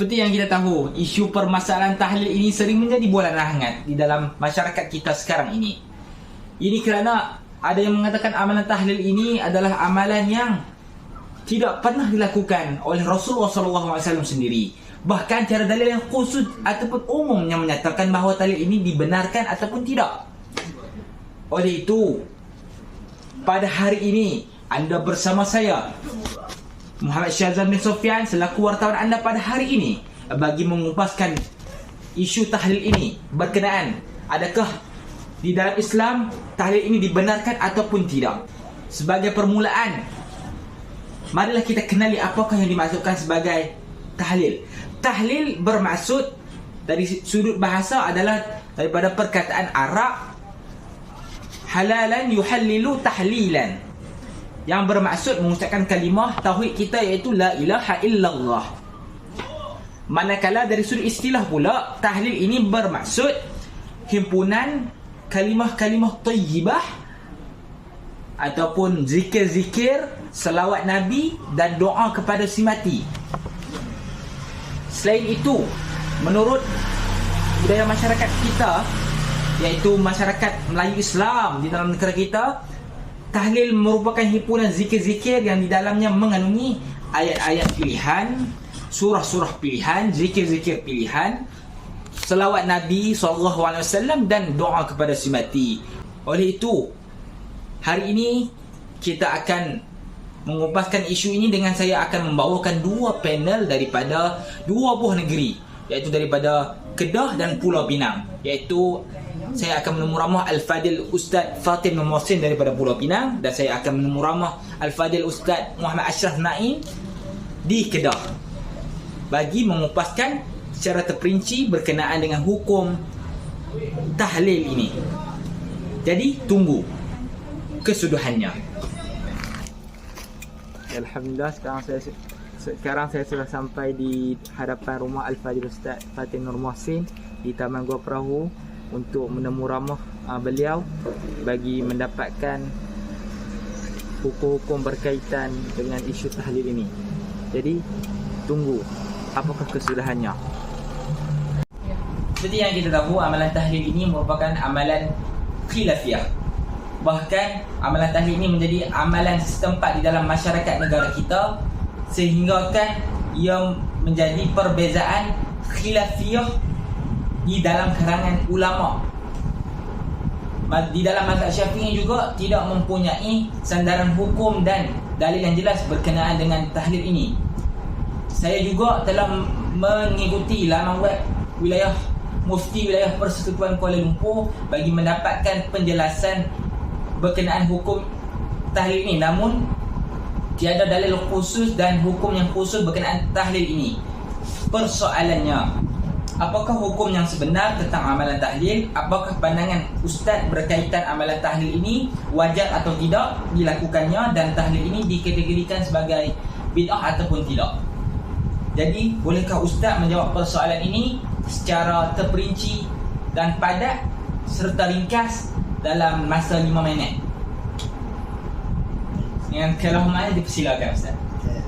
Seperti yang kita tahu, isu permasalahan tahlil ini sering menjadi bola hangat di dalam masyarakat kita sekarang ini. Ini kerana ada yang mengatakan amalan tahlil ini adalah amalan yang tidak pernah dilakukan oleh Rasulullah SAW sendiri. Bahkan cara dalil yang khusus ataupun umum yang menyatakan bahawa tahlil ini dibenarkan ataupun tidak. Oleh itu, pada hari ini anda bersama saya, Muhammad Syazwan bin Sofyan, selaku wartawan anda pada hari ini bagi mengupaskan isu tahlil ini berkenaan adakah di dalam Islam tahlil ini dibenarkan ataupun tidak. Sebagai permulaan, marilah kita kenali apakah yang dimaksudkan sebagai tahlil. Tahlil bermaksud dari sudut bahasa adalah daripada perkataan Arab halalan yuhallilu tahlilan, yang bermaksud mengucapkan kalimah tauhid kita iaitu la ilaha illallah. Manakala dari sudut istilah pula, tahlil ini bermaksud himpunan kalimah-kalimah tayyibah ataupun zikir-zikir, selawat Nabi dan doa kepada si mati. Selain itu, menurut budaya masyarakat kita, iaitu masyarakat Melayu Islam di dalam negara kita, tahlil merupakan himpunan zikir-zikir yang di dalamnya mengandungi ayat-ayat pilihan, surah-surah pilihan, zikir-zikir pilihan, selawat Nabi SAW dan doa kepada si mati. Oleh itu, hari ini kita akan mengupaskan isu ini dengan saya akan membawakan dua panel daripada dua buah negeri, iaitu daripada Kedah dan Pulau Pinang. Iaitu saya akan menemu ramah Al-Fadil Ustaz Fatim Mohsin daripada Pulau Pinang, dan saya akan menemu ramah Al-Fadil Ustaz Muhammad Ashraf Naim di Kedah, bagi mengupaskan secara terperinci berkenaan dengan hukum tahlil ini. Jadi tunggu kesudahannya. Alhamdulillah, sekarang saya sudah sampai di hadapan rumah Al-Fadil Ustaz Fatim Nur Mohsin di Taman Gua Perahu untuk menemu ramah beliau bagi mendapatkan hukum-hukum berkaitan dengan isu tahlil ini. Jadi tunggu apakah kesudahannya. Seperti yang kita tahu, amalan tahlil ini merupakan amalan khilafiyah. Bahkan amalan tahlil ini menjadi amalan setempat di dalam masyarakat negara kita, sehingga kan ia menjadi perbezaan khilafiyah di dalam kalangan ulama. Di dalam mazhab Syafi'i juga tidak mempunyai sandaran hukum dan dalil yang jelas berkenaan dengan tahlil ini. Saya juga telah mengikuti laman web wilayah Mufti Wilayah Persekutuan Kuala Lumpur bagi mendapatkan penjelasan berkenaan hukum tahlil ini, namun tiada dalil khusus dan hukum yang khusus berkenaan tahlil ini. Persoalannya, apakah hukum yang sebenar tentang amalan tahlil? Apakah pandangan ustaz berkaitan amalan tahlil ini wajar atau tidak dilakukannya, dan tahlil ini dikategorikan sebagai bid'ah ataupun tidak? Jadi, bolehkah ustaz menjawab persoalan ini secara terperinci dan padat serta ringkas dalam masa 5 minit? Dengan kelahuman dipersilakan ustaz.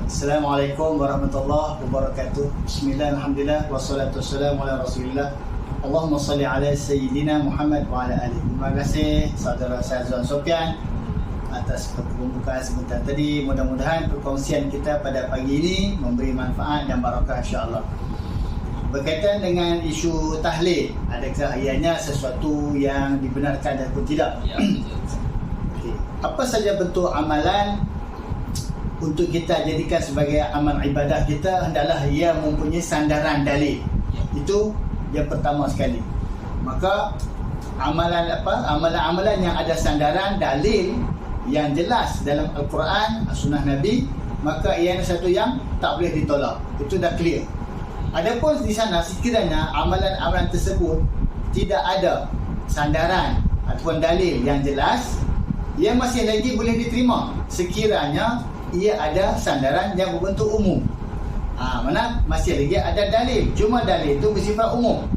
Assalamualaikum warahmatullahi wabarakatuh. Bismillah, alhamdulillah, wassalatu wassalamu ala rasulillah. Allahumma salli ala Sayyidina Muhammad wa ala alihi. Terima kasih saudara Syazwan Sofyan atas pembukaan sebentar tadi. Mudah-mudahan perkongsian kita pada pagi ini memberi manfaat dan barakah, insya-Allah. Berkaitan dengan isu tahlil, adakah ianya sesuatu yang dibenarkan ataupun tidak? Ya, betul. Okay. Apa saja bentuk amalan untuk kita jadikan sebagai amal ibadah kita, hendaklah ia mempunyai sandaran dalil. Itu yang pertama sekali. Maka amalan-amalan yang ada sandaran dalil yang jelas dalam Al-Quran, Sunnah Nabi, maka ia satu yang tak boleh ditolak. Itu dah clear. Adapun di sana sekiranya amalan-amalan tersebut tidak ada sandaran ataupun dalil yang jelas, ia masih lagi boleh diterima sekiranya ia ada sandaran yang berbentuk umum. Mana masih lagi ada dalil, cuma dalil itu bersifat umum.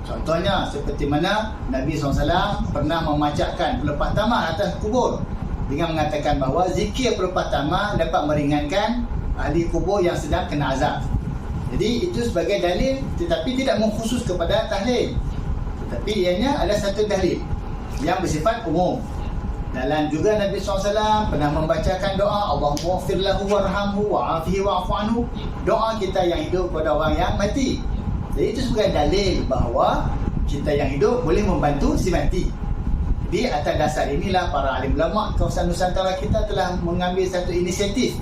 Contohnya seperti mana Nabi SAW pernah memacakkan pelepah tamar atas kubur dengan mengatakan bahawa zikir pelepah tamar dapat meringankan ahli kubur yang sedang kena azab. Jadi itu sebagai dalil, tetapi tidak mengkhusus kepada tahlil. Tetapi ianya ada satu dalil yang bersifat umum. Dalam juga Nabi SAW pernah membacakan doa Allahumma ighfir lahu warhamhu wa'afihi wa'fu anhu. Doa kita yang hidup kepada orang yang mati. Jadi itu sebagai dalil bahawa kita yang hidup boleh membantu si mati. Jadi atas dasar inilah para alim ulama kawasan Nusantara kita telah mengambil satu inisiatif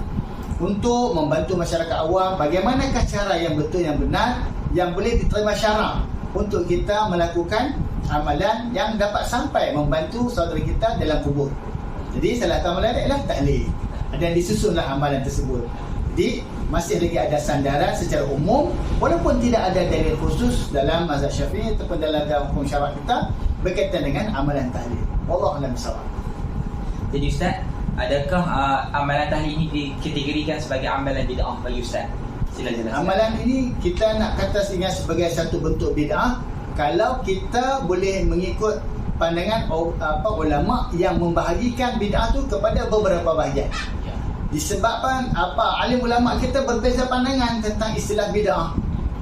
untuk membantu masyarakat awam bagaimanakah cara yang betul, yang benar, yang boleh diterima syarak untuk kita melakukan amalan yang dapat sampai membantu saudara kita dalam kubur. Jadi salah satu amalan adalah tahlil, dan disusunlah amalan tersebut. Jadi masih lagi ada sandaran secara umum, walaupun tidak ada dalil khusus dalam mazhab Syafi'i ataupun dalam hukum syarak kita berkaitan dengan amalan tahlil. Wallahu a'lam bishawab. Jadi Ustaz, adakah amalan tahlil ini dikategorikan sebagai amalan bid'ah bagi Ustaz? Sila jelaskan. Amalan ini kita nak kata sebagai satu bentuk bid'ah kalau kita boleh mengikut pandangan ulama yang membahagikan bid'ah tu kepada beberapa bahagian. Disebabkan alim ulama kita berbeza pandangan tentang istilah bid'ah.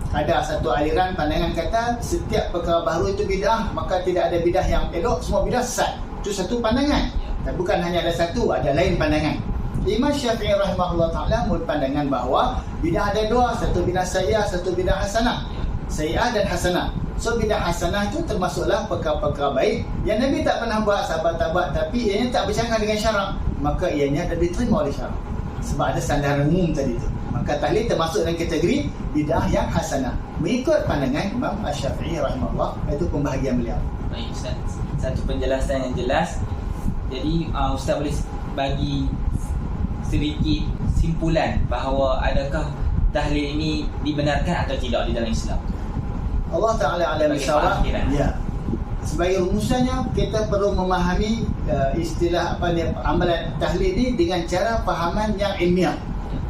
Ada satu aliran pandangan kata setiap perkara baru itu bid'ah, maka tidak ada bid'ah yang elok, semua bid'ah sesat. Itu satu pandangan. Dan bukan hanya ada satu, ada lain pandangan. Imam Syafi'i rahimahullah ta'ala berpandangan bahawa bid'ah ada dua, satu bid'ah sayyi'ah, satu bid'ah hasanah. Sayyi'ah dan hasanah. So bid'ah hasanah itu termasuklah perkara-perkara baik yang Nabi tak pernah buat, sahabat tak buat, tapi ianya tak bercanggah dengan syarak, maka ianya dah diterima oleh syarak sebab ada sandaran umum tadi itu. Maka tahlil termasuk dalam kategori bid'ah yang hasanah mengikut pandangan Imam Syafi'i rahimahullah. Itu pembahagian beliau. Baik Ustaz, satu penjelasan yang jelas. Jadi Ustaz boleh bagi sedikit simpulan bahawa adakah tahlil ini dibenarkan atau tidak di dalam Islam? Allah Ta'ala alam bisawab. Ya. Sebagai rumusannya kita perlu memahami istilah amalan tahlil ini dengan cara fahaman yang ilmiah.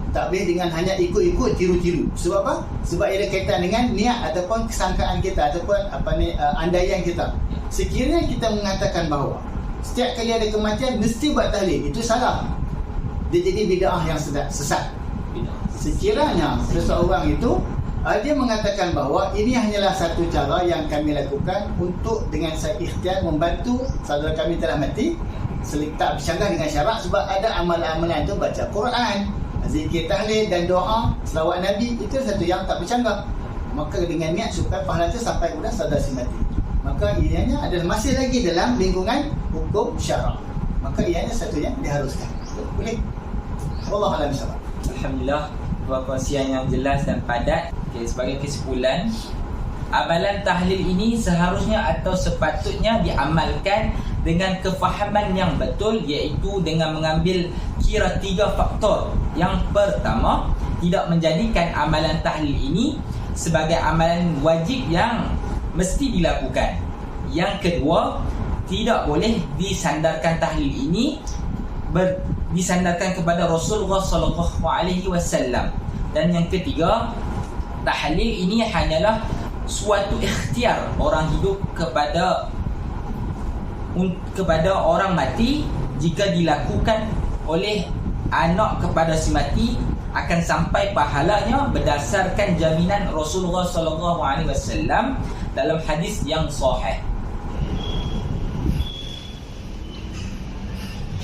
Tak boleh dengan hanya ikut-ikut tiru-tiru. Sebab apa? Sebab ia ada kaitan dengan niat ataupun kesangkaan kita ataupun andaian kita. Sekiranya kita mengatakan bahawa setiap kali ada kematian mesti buat tahlil, itu salah. Dia jadi bid'ah yang sesat. Sekiranya seseorang itu dia mengatakan bahawa ini hanyalah satu cara yang kami lakukan untuk dengan saya ikhtiar membantu saudara kami telah mati, tak bercanggah dengan syarak, sebab ada amalan-amalan itu baca Quran, zikir tahlil dan doa selawat Nabi, itu satu yang tak bercanggah, maka dengan niat supaya pahala itu sampai kepada saudara si mati, maka ianya adalah masih lagi dalam lingkungan hukum syarak, maka ianya satu yang diharuskan. Boleh. Wallahu a'lam bishawab. Alhamdulillah, perkongsian yang jelas dan padat. Okay, sebagai kesimpulan, amalan tahlil ini seharusnya atau sepatutnya diamalkan dengan kefahaman yang betul, iaitu dengan mengambil kira 3 faktor. Yang pertama, tidak menjadikan amalan tahlil ini sebagai amalan wajib yang mesti dilakukan. Yang kedua, tidak boleh disandarkan tahlil ini disandarkan kepada Rasulullah sallallahu alaihi wasallam. Dan yang ketiga, tahlil ini hanyalah suatu ikhtiar orang hidup kepada orang mati. Jika dilakukan oleh anak kepada si mati, akan sampai pahalanya berdasarkan jaminan Rasulullah sallallahu alaihi wasallam dalam hadis yang sahih.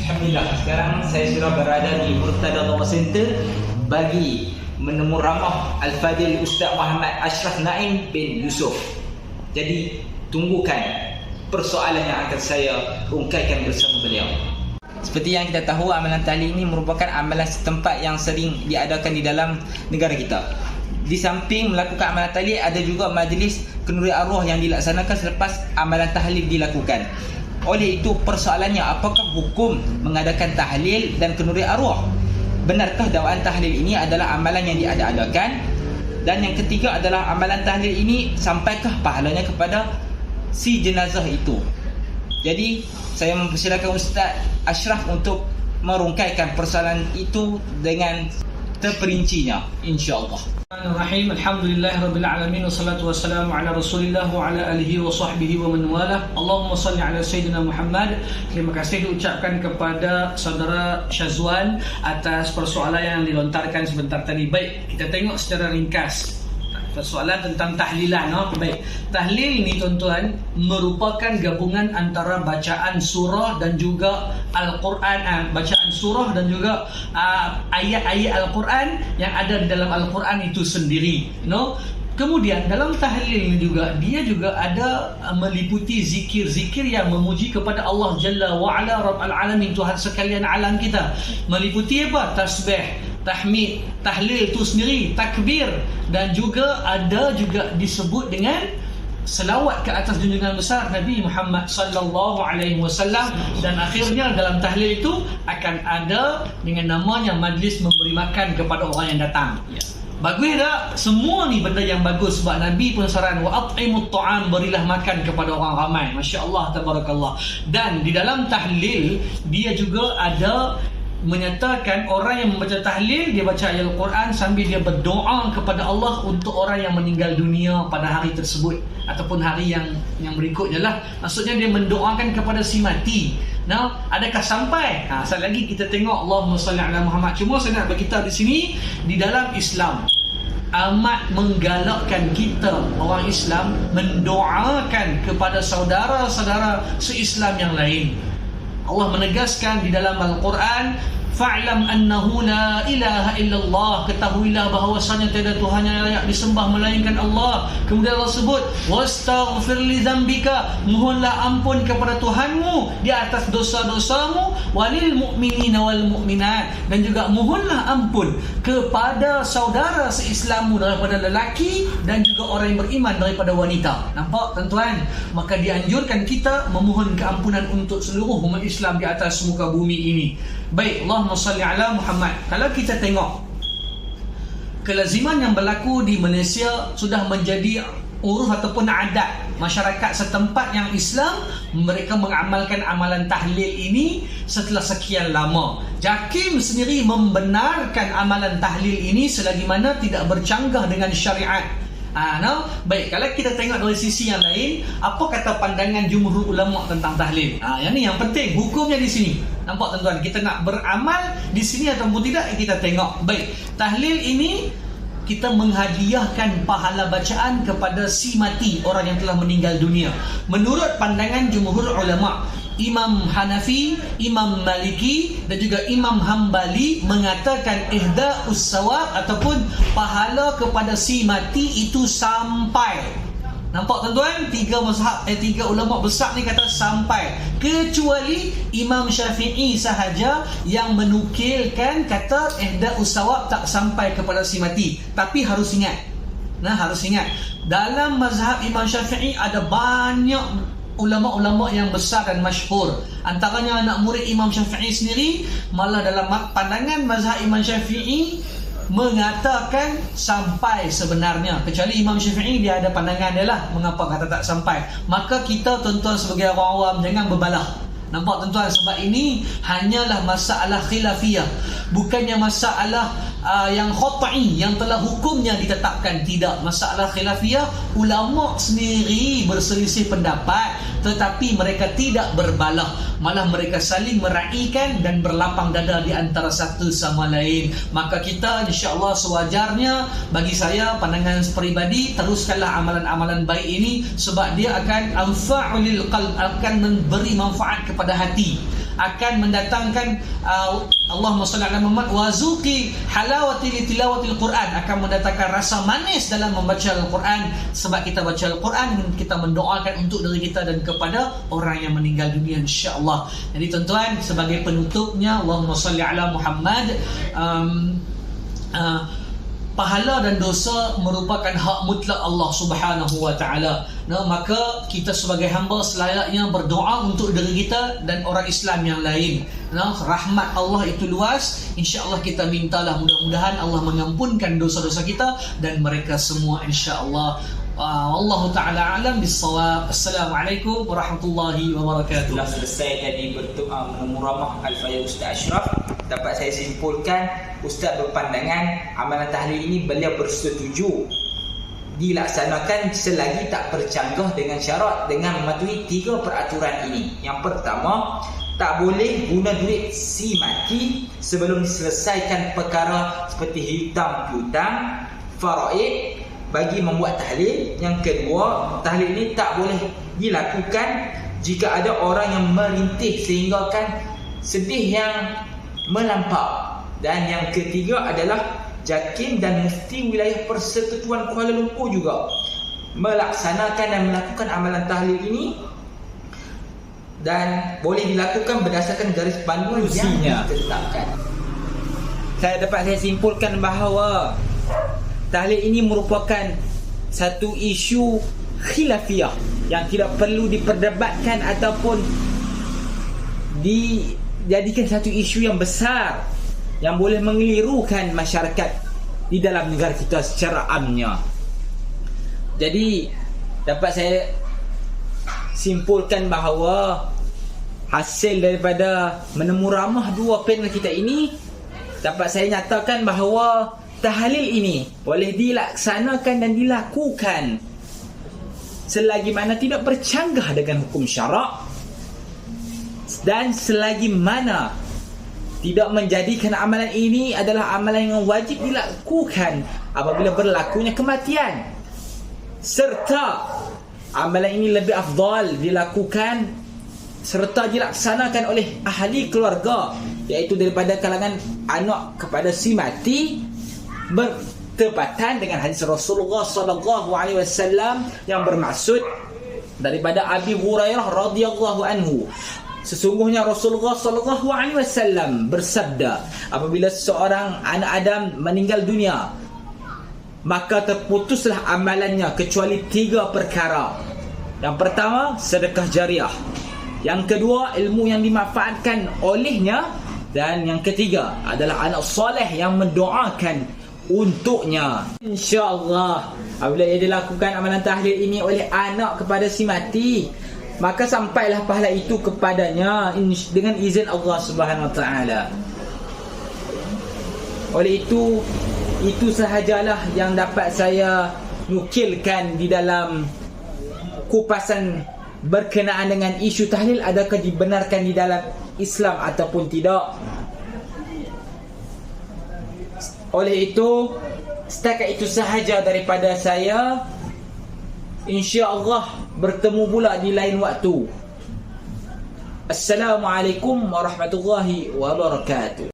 Alhamdulillah, sekarang saya sudah berada di Murtada Law Center bagi menemu ramah Al-Fadil Ustaz Muhammad Ashraf Naim bin Yusuf. Jadi tunggukan persoalan yang akan saya ungkaikan bersama beliau. Seperti yang kita tahu, amalan tahlil ini merupakan amalan setempat yang sering diadakan di dalam negara kita. Di samping melakukan amalan tahlil, ada juga majlis kenduri arwah yang dilaksanakan selepas amalan tahlil dilakukan. Oleh itu persoalannya, apakah hukum mengadakan tahlil dan kenduri arwah? Benarkah dakwaan tahlil ini adalah amalan yang diada-adakan? Dan yang ketiga adalah amalan tahlil ini sampaikah pahalanya kepada si jenazah itu? Jadi saya mempersilakan Ustaz Ashraf untuk merungkaikan persoalan itu dengan terperincinya, insya-Allah. Bismillahirrahmanirrahim. Alhamdulillahirabbil alamin wassalatu wassalamu ala Rasulillah wa ala alihi wa sahbihi wa man walah. Allahumma salli ala sayyidina Muhammad. Terima kasih diucapkan kepada saudara Syazwan atas persoalan yang dilontarkan sebentar tadi. Baik, kita tengok secara ringkas. Soalan tentang tahlilan. Baik. Tahlil ni tuan-tuan merupakan gabungan antara bacaan surah dan juga Al-Quran, bacaan surah dan juga ayat-ayat Al-Quran yang ada di dalam Al-Quran itu sendiri. Kemudian dalam tahlil juga dia juga ada meliputi zikir-zikir yang memuji kepada Allah Jalla wa Ala Rabbul Alamin, Tuhan sekalian alam kita. Meliputi apa? Tasbih, tahmid, tahlil itu sendiri, takbir, dan juga ada juga disebut dengan selawat ke atas junjungan besar Nabi Muhammad sallallahu alaihi wasallam. Dan akhirnya dalam tahlil itu akan ada dengan namanya majlis memberi makan kepada orang yang datang. Bagus tak? Semua ni benda yang bagus, sebab Nabi pun saran wa at'imut ta'am, berilah makan kepada orang ramai. Masya-Allah, tabarakallah. Dan di dalam tahlil dia juga ada menyatakan orang yang membaca tahlil, dia baca ayat Al-Quran sambil dia berdoa kepada Allah untuk orang yang meninggal dunia pada hari tersebut ataupun hari yang berikutnya lah. Maksudnya dia mendoakan kepada si mati. Adakah sampai? Sekali lagi kita tengok Allahumma salli ala Muhammad. Cuma saya nak beritahu di sini, di dalam Islam amat menggalakkan kita orang Islam mendoakan kepada saudara-saudara se-Islam yang lain. Allah menegaskan di dalam Al-Quran, fa'lam annahu la ilaha illallah, ketahuilah bahawasanya tiada Tuhan yang layak disembah melainkan Allah. Kemudian Allah sebut wastaghfir li dzambika, mohonlah ampun kepada Tuhanmu di atas dosa-dosamu, walil mu'minina wal mu'minat, dan juga mohonlah ampun kepada saudara se-Islammu daripada lelaki dan juga orang yang beriman daripada wanita. Nampak tuan-tuan? Maka dianjurkan kita memohon keampunan untuk seluruh umat Islam di atas muka bumi ini. Baik, Allahumma salli ala Muhammad. Kalau kita tengok kelaziman yang berlaku di Malaysia sudah menjadi uruf ataupun adat masyarakat setempat yang Islam, mereka mengamalkan amalan tahlil ini setelah sekian lama. JAKIM sendiri membenarkan amalan tahlil ini selagi mana tidak bercanggah dengan syariat. Baik, kalau kita tengok dari sisi yang lain, apa kata pandangan jumhur ulama tentang tahlil? Yang ni yang penting, hukumnya di sini. Nampak tuan-tuan, kita nak beramal di sini ataupun tidak, kita tengok. Baik, tahlil ini kita menghadiahkan pahala bacaan kepada si mati, orang yang telah meninggal dunia. Menurut pandangan jumhur ulama, Imam Hanafi, Imam Maliki dan juga Imam Hambali mengatakan ihda'us sawab ataupun pahala kepada si mati itu sampai. Nampak tuan-tuan? Tiga ulama besar ni kata sampai. Kecuali Imam Syafi'i sahaja yang menukilkan kata ihda'us sawab tak sampai kepada si mati. Tapi harus ingat, dalam mazhab Imam Syafi'i ada banyak ulama-ulama yang besar dan masyhur. Antaranya anak murid Imam Syafi'i sendiri, malah dalam pandangan mazhab Imam Syafi'i mengatakan sampai sebenarnya. Kecuali Imam Syafi'i, dia ada pandangan dia lah mengapa kata tak sampai. Maka kita tuan-tuan sebagai orang awam jangan berbalah. Nampak tuan-tuan? Sebab ini hanyalah masalah khilafiyah, bukannya masalah yang khata'i yang telah hukumnya ditetapkan. Tidak, masalah khilafiyah, ulama sendiri berselisih pendapat, tetapi mereka tidak berbalah, malah mereka saling meraihkan dan berlapang dada di antara satu sama lain. Maka kita insya-Allah sewajarnya, bagi saya pandangan peribadi, teruskanlah amalan-amalan baik ini, sebab dia akan anfa'ulil qalb, akan memberi manfaat kepada hati, akan mendatangkan Allahumma salli ala Muhammad wazuqi halawati li tilawatil Quran, akan mendatangkan rasa manis dalam membaca Al-Quran. Sebab kita baca Al-Quran, kita mendoakan untuk diri kita dan kepada orang yang meninggal dunia, insya-Allah. Jadi tuan-tuan, sebagai penutupnya, Allahumma salli ala Muhammad, pahala dan dosa merupakan hak mutlak Allah Subhanahu wa taala. Maka kita sebagai hamba selayaknya berdoa untuk diri kita dan orang Islam yang lain. Rahmat Allah itu luas. Insya-Allah kita mintalah, mudah-mudahan Allah mengampunkan dosa-dosa kita dan mereka semua, insya-Allah. Wallahu ta'ala alam bis-shawab. Assalamualaikum warahmatullahi wabarakatuh. Telah selesai tadi berdoa memuramah Al-Fayah Ustaz Ashraf. Dapat saya simpulkan, Ustaz berpandangan amalan tahlil ini beliau bersetuju dilaksanakan selagi tak bercanggah dengan syarat, dengan mematuhi 3 peraturan ini. Yang pertama, tak boleh guna duit si mati sebelum diselesaikan perkara seperti hutang piutang, faraid bagi membuat tahlil. Yang kedua, tahlil ini tak boleh dilakukan jika ada orang yang merintih sehingga kan sedih yang melampau. Dan yang ketiga adalah JAKIM dan Mufti Wilayah Persekutuan Kuala Lumpur juga melaksanakan dan melakukan amalan tahlil ini, dan boleh dilakukan berdasarkan garis panduan yang ditetapkan. Saya simpulkan bahawa tahlil ini merupakan satu isu khilafiyah yang tidak perlu diperdebatkan ataupun dijadikan satu isu yang besar yang boleh mengelirukan masyarakat di dalam negara kita secara amnya. Jadi dapat saya simpulkan bahawa hasil daripada menemu ramah dua panel kita ini, dapat saya nyatakan bahawa tahlil ini boleh dilaksanakan dan dilakukan selagi mana tidak bercanggah dengan hukum syarak dan selagi mana tidak menjadikan amalan ini adalah amalan yang wajib dilakukan apabila berlakunya kematian, serta amalan ini lebih afdal dilakukan serta dilaksanakan oleh ahli keluarga, iaitu daripada kalangan anak kepada si mati, bertepatan dengan hadis Rasulullah sallallahu alaihi wasallam yang bermaksud daripada Abi Hurairah radhiyallahu anhu. Sesungguhnya Rasulullah sallallahu alaihi wasallam bersabda, apabila seseorang anak Adam meninggal dunia, maka terputuslah amalannya kecuali 3 perkara. Yang pertama, sedekah jariah. Yang kedua, ilmu yang dimanfaatkan olehnya. Dan yang ketiga adalah anak soleh yang mendoakan untuknya. InsyaAllah apabila ia dilakukan amalan tahlil ini oleh anak kepada si mati, maka sampailah pahala itu kepadanya dengan izin Allah Subhanahu Wa Taala. Oleh itu sahajalah yang dapat saya nukilkan di dalam kupasan berkenaan dengan isu tahlil, adakah dibenarkan di dalam Islam ataupun tidak. Oleh itu, setakat itu sahaja daripada saya. InsyaAllah bertemu pula di lain waktu. Assalamualaikum warahmatullahi wabarakatuh.